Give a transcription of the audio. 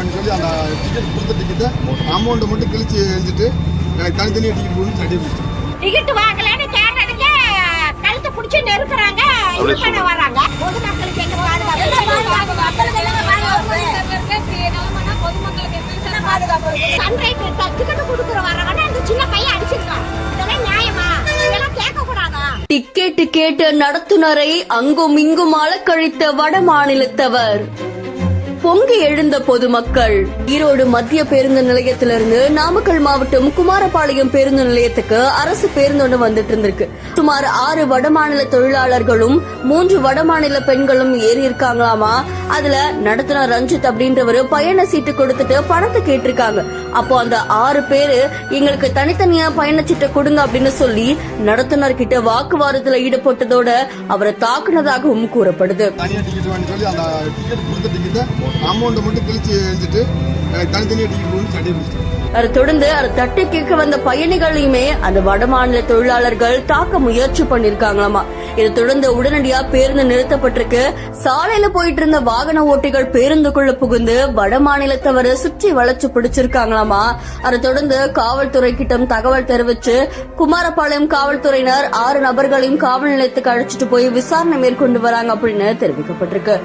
Ticket சொல்லி அந்த ticket கொடுத்த டிக்கெட்டை அமௌண்ட்டை மட்டும் கிழிச்சு எழுதிட்டு எனக்கு தனித்தனியாக டிக்கெட் கொடுத்து சர்டிஃபிகேட் டிக்கெட் வாங்கலன்னு கேட்டதுக்கு கழுத்தை பிடிச்சி நெருக்குறாங்க இது பண்ண வராங்க. பொதுமக்களுக்கு என்ன டிக்கெட் கொடுக்குற வர்றவங்க அந்த சின்ன பையன் அடிச்சிருக்கான். இதெல்லாம் நியாயமா? இதெல்லாம் கேட்க கூடாதா? டிக்கெட் கேட்ட நடத்துனரை அங்கும் இங்கும் அலக்கழித்த வட மாநிலத்தவர். பொங்கி எழுந்த பொதுமக்கள். ஈரோடு மத்திய பேருந்து நிலையத்திலிருந்து நாமக்கல் மாவட்டம் குமாரபாளையம் பேருந்து நிலையத்துக்கு அரசு பேருந்து ஒன்று வந்துட்டு இருந்திருக்கு. சுமார் 6 வடமாநில தொழிலாளர்களும் 3 வடமாநில பெண்களும் ஏறி இருக்காங்களாமா. அதுல நடத்துனர் ரஞ்சித் அப்படின்றவரு பயண சீட்டு கொடுத்துட்டு பணத்தை கேட்டிருக்காங்க. அப்போ அந்த 6 பேரு எங்களுக்கு தனித்தனியா பயணச்சீட்டை கொடுங்க அப்படின்னு சொல்லி நடத்துனர் கிட்ட வாக்குவாதத்துல ஈடுபட்டதோட அவரை தாக்குனதாகவும் கூறப்படுது. அமௌண்ட்டை மட்டும் கிழிச்சு எழுதிட்டு எனக்கு தனித்தனியாக டிக்கெட் கொடுத்து சர்டிஃபிகேட். அதை தொடர்ந்து அதை தட்டி கேட்க வந்த பயணிகளையுமே அந்த வடமாநில தொழிலாளர்கள் தாக்க முயற்சி பண்ணிருக்காங்களாமா. இதை தொடர்ந்து உடனடியா பேருந்து நிறுத்தப்பட்டிருக்கு. சாலையில போயிட்டு இருந்த வாகன ஓட்டிகள் பேருந்துக்குள்ள புகுந்து வடமாநிலத்தவரை சுற்றி வளைச்சு பிடிச்சிருக்காங்களாமா. அதை தொடர்ந்து காவல்துறை கிட்ட தகவல் தெரிவிச்சு குமாரபாளையம் காவல்துறையினர் 6 நபர்களையும் காவல் நிலையத்துக்கு அழைச்சிட்டு போய் விசாரணை மேற்கொண்டு வராங்க அப்படின்னு தெரிவிக்கப்பட்டிருக்கு.